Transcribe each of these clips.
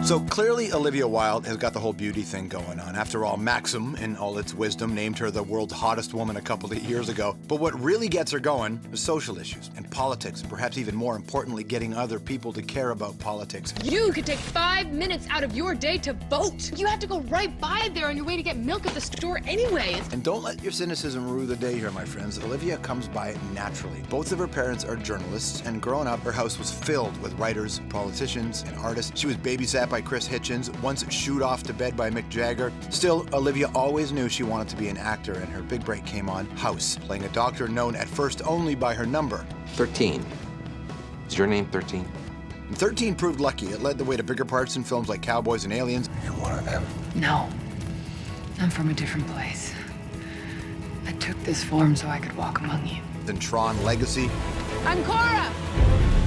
So clearly Olivia Wilde has got the whole beauty thing going on. After all, Maxim, in all its wisdom, named her the world's hottest woman a couple of years ago. But what really gets her going is social issues and politics, and perhaps even more importantly, getting other people to care about politics. You could take 5 minutes out of your day to vote. You have to go right by there on your way to get milk at the store anyway. And don't let your cynicism rue the day here, my friends. Olivia comes by it naturally. Both of her parents are journalists, and growing up, her house was filled with writers, politicians, and artists. She was babysat by Chris Hitchens, once shooed off to bed by Mick Jagger. Still, Olivia always knew she wanted to be an actor, and her big break came on House, playing a doctor known at first only by her number. 13. Is your name 13? And 13 proved lucky. It led the way to bigger parts in films like Cowboys and Aliens. You're one of them. No. I'm from a different place. I took this form so I could walk among you. Then Tron Legacy. I'm Cora.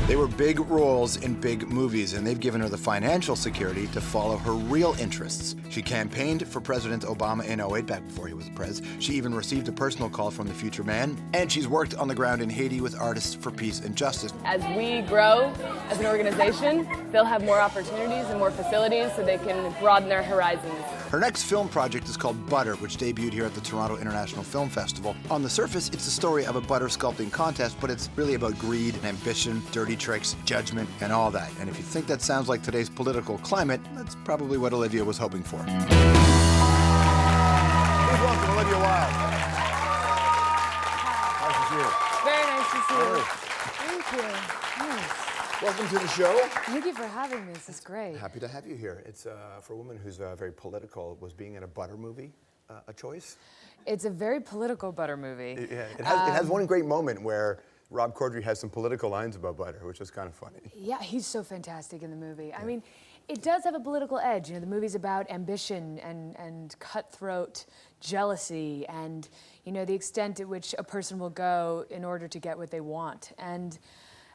They were big roles in big movies, and they've given her the financial security to follow her real interests. She campaigned for President Obama in 08, back before he was the pres. She even received a personal call from the future man, and she's worked on the ground in Haiti with Artists for Peace and Justice. As we grow as an organization, they'll have more opportunities and more facilities so they can broaden their horizons. Her next film project is called Butter, which debuted here at the Toronto International Film Festival. On the surface, it's the story of a butter sculpting contest, but it's really about greed and ambition, dirty tricks, judgment, and all that. And if you think that sounds like today's political climate, that's probably what Olivia was hoping for. Please welcome Olivia Wilde. Nice to see you. Very nice to see you. Thank you. Nice. Welcome to the show. Thank you for having me. This is great. Happy to have you here. It's for a woman who's very political. Was being in a butter movie a choice? It's a very political butter movie. Yeah, it has one great moment where Rob Corddry has some political lines about butter, which is kind of funny. Yeah, he's so fantastic in the movie. I mean, it does have a political edge. You know, the movie's about ambition and cutthroat jealousy and, you know, the extent at which a person will go in order to get what they want. And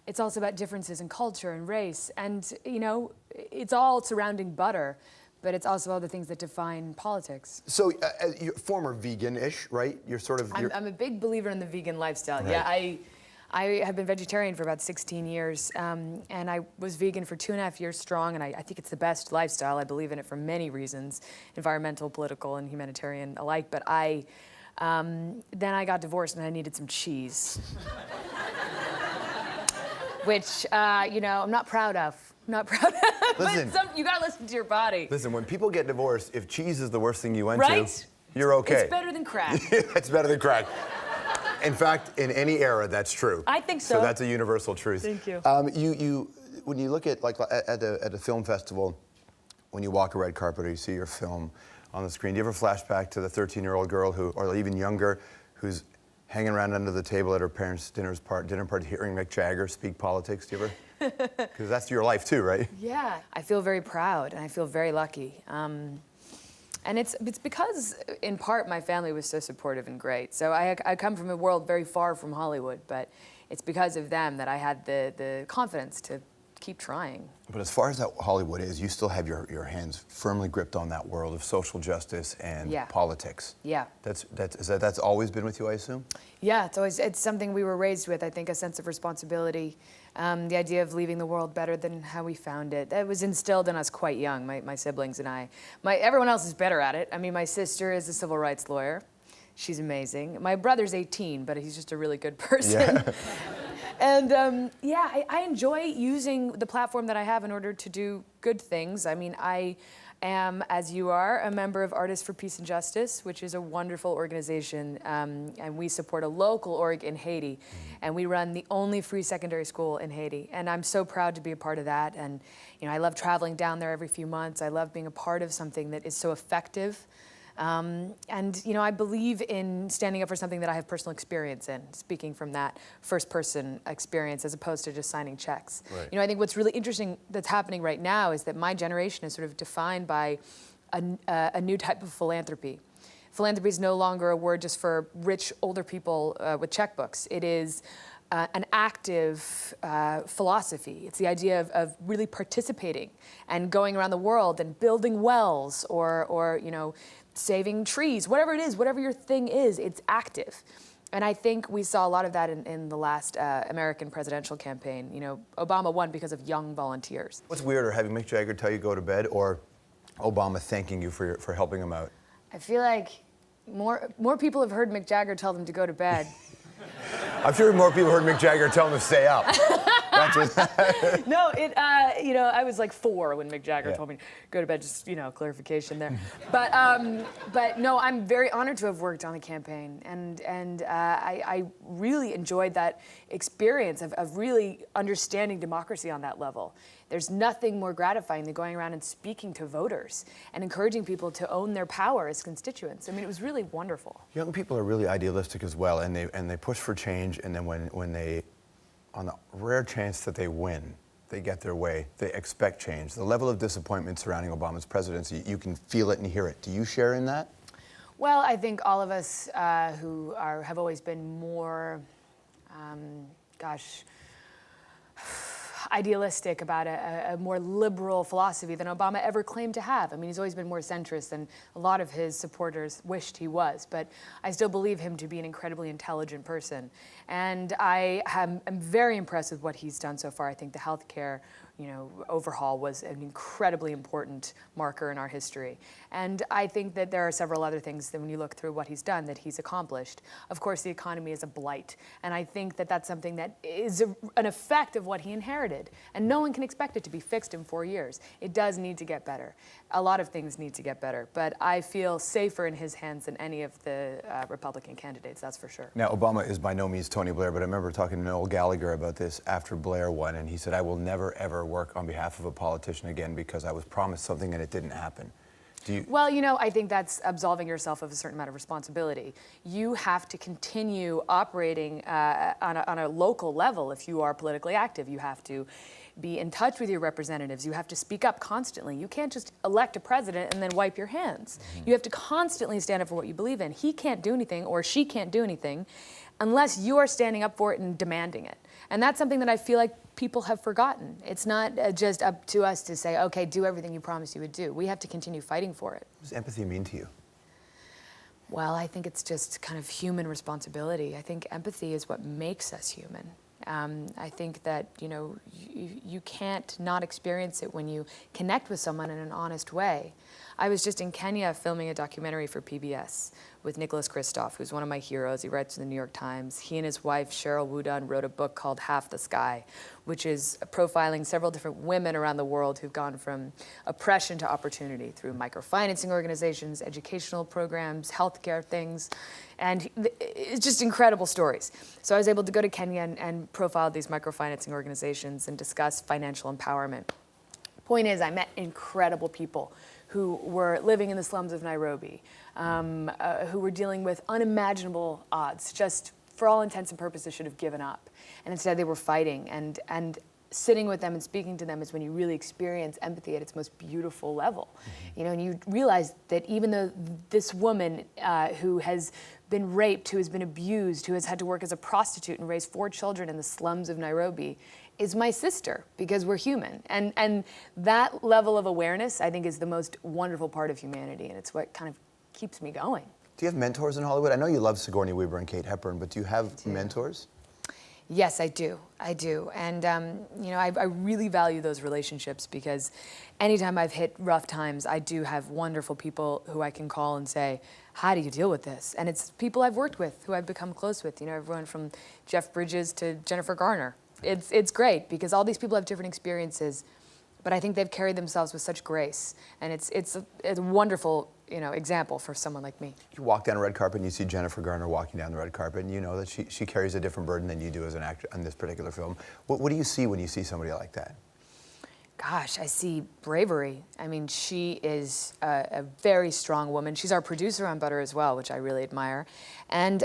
it's also about differences in culture and race. And, you know, it's all surrounding butter, but it's also all the things that define politics. So, you're former vegan-ish, right? You're sort of... I'm a big believer in the vegan lifestyle. Right. Yeah, I have been vegetarian for about 16 years, and I was vegan for 2.5 years strong, and I think it's the best lifestyle. I believe in it for many reasons, environmental, political, and humanitarian alike. But then I got divorced, and I needed some cheese. Which, you know, I'm not proud of. Not proud of. Listen, but you gotta listen to your body. Listen, when people get divorced, if cheese is the worst thing you went Right? to, you're okay. It's better than crack. It's better than crack. In fact, in any era, that's true. I think so. So that's a universal truth. Thank you. When you look at, like, at a film festival, when you walk a red carpet or you see your film on the screen, do you ever flash back to the 13-year-old girl who, or even younger, who's hanging around under the table at her parents' dinner party, hearing Mick Jagger speak politics? Do you ever? Because that's your life too, right? Yeah, I feel very proud and I feel very lucky. And it's because, in part, my family was so supportive and great. So I come from a world very far from Hollywood, but it's because of them that I had the confidence to keep trying. But as far as that Hollywood is, you still have your hands firmly gripped on that world of social justice and politics. Yeah. That's always been with you, I assume? Yeah, it's something we were raised with, I think, a sense of responsibility. The idea of leaving the world better than how we found it. That was instilled in us quite young, my siblings and I. Everyone else is better at it. I mean, my sister is a civil rights lawyer. She's amazing. My brother's 18, but he's just a really good person. Yeah. And I enjoy using the platform that I have in order to do good things. I mean, I am, as you are, a member of Artists for Peace and Justice, which is a wonderful organization, and we support a local org in Haiti, and we run the only free secondary school in Haiti, and I'm so proud to be a part of that. And you know, I love traveling down there every few months. I love being a part of something that is so effective. And you know, I believe in standing up for something that I have personal experience in, speaking from that first-person experience as opposed to just signing checks. Right. You know, I think what's really interesting that's happening right now is that my generation is sort of defined by a new type of philanthropy. Philanthropy is no longer a word just for rich older people with checkbooks. It is an active philosophy. It's the idea of really participating and going around the world and building wells or you know, saving trees, whatever it is, whatever your thing is, it's active. And I think we saw a lot of that in the last American presidential campaign. You know, Obama won because of young volunteers. What's weirder, having Mick Jagger tell you go to bed, or Obama thanking you for helping him out? I feel like more people have heard Mick Jagger tell them to go to bed. I'm sure more people heard Mick Jagger tell him to stay up. That's what. No, you know, I was like 4 when Mick Jagger told me to go to bed. Just, you know, clarification there. But no, I'm very honored to have worked on the campaign, and I really enjoyed that experience of really understanding democracy on that level. There's nothing more gratifying than going around and speaking to voters and encouraging people to own their power as constituents. I mean, it was really wonderful. Young people are really idealistic as well, and they push for change, and then when they, on the rare chance that they win, they get their way, they expect change. The level of disappointment surrounding Obama's presidency, you can feel it and hear it. Do you share in that? Well, I think all of us who have always been more, idealistic about a more liberal philosophy than Obama ever claimed to have. I mean, he's always been more centrist than a lot of his supporters wished he was, but I still believe him to be an incredibly intelligent person. And I am very impressed with what he's done so far. I think the healthcare, you know, overhaul was an incredibly important marker in our history. And I think that there are several other things that when you look through what he's done that he's accomplished. Of course, the economy is a blight. And I think that that's something that is an effect of what he inherited. And no one can expect it to be fixed in 4 years. It does need to get better. A lot of things need to get better. But I feel safer in his hands than any of the Republican candidates, that's for sure. Now, Obama is by no means Tony Blair, but I remember talking to Noel Gallagher about this after Blair won, and he said, I will never, ever work on behalf of a politician again because I was promised something and it didn't happen. Well, you know, I think that's absolving yourself of a certain amount of responsibility. You have to continue operating on a local level if you are politically active. You have to be in touch with your representatives. You have to speak up constantly. You can't just elect a president and then wipe your hands. Mm-hmm. You have to constantly stand up for what you believe in. He can't do anything, or she can't do anything, unless you are standing up for it and demanding it. And that's something that I feel like people have forgotten. It's not just up to us to say, okay, do everything you promised you would do. We have to continue fighting for it. What does empathy mean to you? Well, I think it's just kind of human responsibility. I think empathy is what makes us human. I think that, you know, you can't not experience it when you connect with someone in an honest way. I was just in Kenya filming a documentary for PBS with Nicholas Kristof, who's one of my heroes. He writes in the New York Times. He and his wife, Cheryl Wudun, wrote a book called Half the Sky, which is profiling several different women around the world who've gone from oppression to opportunity through microfinancing organizations, educational programs, healthcare things, and it's just incredible stories. So I was able to go to Kenya and profile these microfinancing organizations and discuss financial empowerment. Point is, I met incredible people who were living in the slums of Nairobi, who were dealing with unimaginable odds, just for all intents and purposes should have given up. And instead they were fighting, and sitting with them and speaking to them is when you really experience empathy at its most beautiful level. Mm-hmm. You know, and you realize that even though this woman who has been raped, who has been abused, who has had to work as a prostitute and raise 4 children in the slums of Nairobi, is my sister, because we're human. And that level of awareness, I think, is the most wonderful part of humanity, and it's what kind of keeps me going. Do you have mentors in Hollywood? I know you love Sigourney Weaver and Kate Hepburn, but do you have mentors? Yes, I do. I do. And, you know, I really value those relationships because anytime I've hit rough times, I do have wonderful people who I can call and say, how do you deal with this? And it's people I've worked with, who I've become close with, you know, everyone from Jeff Bridges to Jennifer Garner. It's great because all these people have different experiences, but I think they've carried themselves with such grace. And it's a wonderful, you know, example for someone like me. You walk down a red carpet and you see Jennifer Garner walking down the red carpet, and you know that she carries a different burden than you do as an actor in this particular film. What do you see when you see somebody like that? Gosh, I see bravery. I mean, she is a very strong woman. She's our producer on Butter as well, which I really admire. And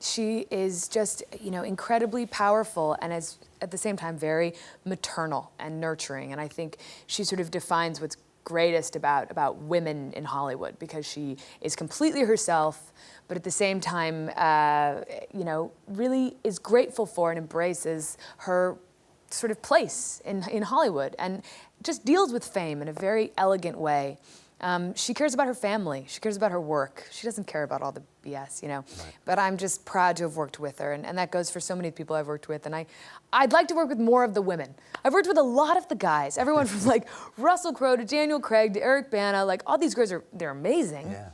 she is just, you know, incredibly powerful and is at the same time very maternal and nurturing. And I think she sort of defines what's greatest about women in Hollywood, because she is completely herself, but at the same time, you know, really is grateful for and embraces her sort of place in Hollywood, and just deals with fame in a very elegant way. She cares about her family. She cares about her work. She doesn't care about all the BS, you know. Right. But I'm just proud to have worked with her, and that goes for so many people I've worked with. And I'd like to work with more of the women. I've worked with a lot of the guys, everyone from like Russell Crowe to Daniel Craig to Eric Bana. Like all these girls they're amazing. Yeah.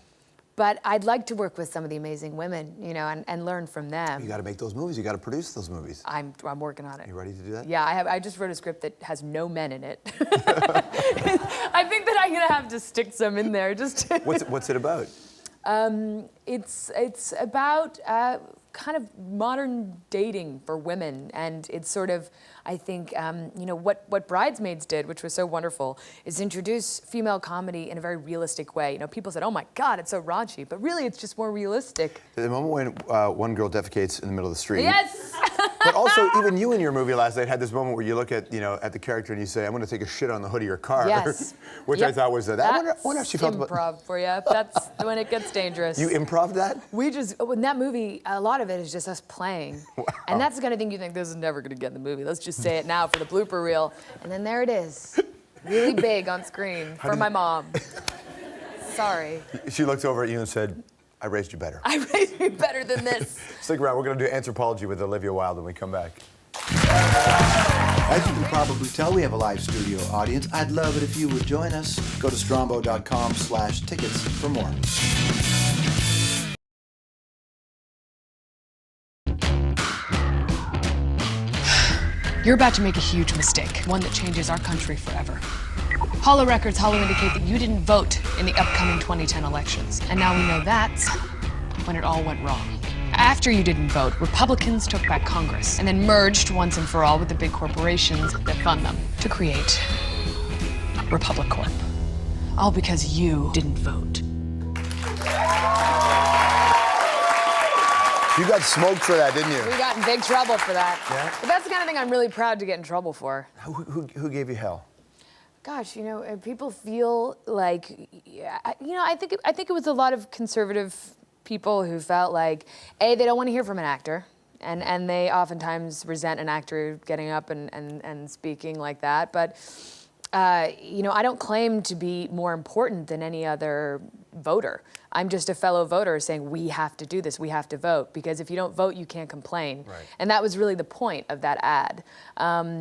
But I'd like to work with some of the amazing women, you know, and learn from them. You got to make those movies. You got to produce those movies. I'm working on it. You ready to do that? Yeah, I just wrote a script that has no men in it. I think that I'm gonna have to stick some in there. Just. What's it about? It's about kind of modern dating for women, and it's sort of, I think, you know, what Bridesmaids did, which was so wonderful, is introduce female comedy in a very realistic way. You know, people said, oh my God, it's so raunchy, but really it's just more realistic. The moment when one girl defecates in the middle of the street. Yes! But also, even you in your movie last night had this moment where you look at, you know, at the character and you say, I'm going to take a shit on the hood of your car. Yes. Which I thought was I wonder how she felt about improv for you. That's when it gets dangerous. You improv that? We just, in that movie, a lot of it is just us playing. Wow. And that's the kind of thing you think, this is never going to get in the movie. Let's just say it now for the blooper reel. And then there it is, really big on screen for my mom. Sorry. She looked over at you and said, I raised you better. I raised you better than this. Stick around. We're going to do Anthropology with Olivia Wilde when we come back. As you can probably tell, we have a live studio audience. I'd love it if you would join us. Go to strombo.com/tickets for more. You're about to make a huge mistake, one that changes our country forever. Hollow records indicate that you didn't vote in the upcoming 2010 elections. And now we know that's when it all went wrong. After you didn't vote, Republicans took back Congress and then merged once and for all with the big corporations that fund them to create Republic Corp. All because you didn't vote. You got smoked for that, didn't you? We got in big trouble for that. Yeah? But that's the kind of thing I'm really proud to get in trouble for. Who gave you hell? Gosh, you know, people feel like, you know, I think it was a lot of conservative people who felt like, A, they don't want to hear from an actor, and they oftentimes resent an actor getting up and speaking like that. But, you know, I don't claim to be more important than any other voter. I'm just a fellow voter saying, we have to do this, we have to vote, because if you don't vote, you can't complain. Right. And that was really the point of that ad.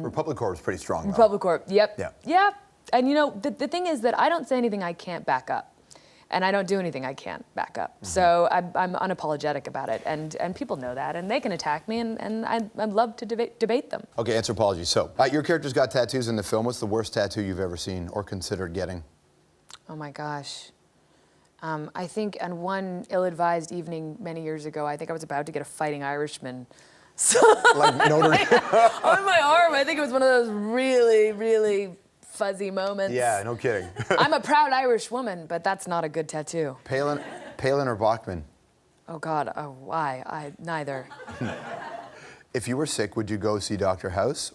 Republic Corp is pretty strong, though. Republic Corp, yep. Yeah. Yep. And you know, the thing is that I don't say anything I can't back up. And I don't do anything I can't back up. Mm-hmm. So I'm unapologetic about it. And people know that. And they can attack me, and I'd love to debate them. Okay, Anthropology. So, your character's got tattoos in the film. What's the worst tattoo you've ever seen or considered getting? Oh, my gosh. I think on one ill-advised evening many years ago, I think I was about to get a Fighting Irishman. So like Notre Dame? On my arm. I think it was one of those really, really fuzzy moments. Yeah, no kidding. I'm a proud Irish woman, but that's not a good tattoo. Palin or Bachman? Oh God, oh why? Neither. If you were sick, would you go see Dr. House?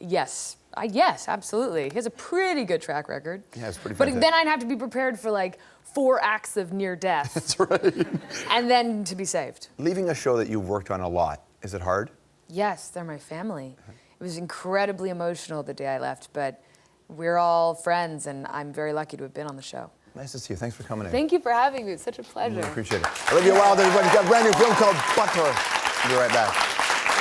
Yes. Yes, absolutely. He has a pretty good track record. Yeah, it's pretty fantastic. But then I'd have to be prepared for like 4 acts of near death. That's right. And then to be saved. Leaving a show that you've worked on a lot, is it hard? Yes, they're my family. It was incredibly emotional the day I left, but we're all friends, and I'm very lucky to have been on the show. Nice to see you. Thanks for coming in. Thank you for having me. It's such a pleasure. I appreciate it. Olivia Wilde, everybody. Got a brand new film called Butler. We'll be right back.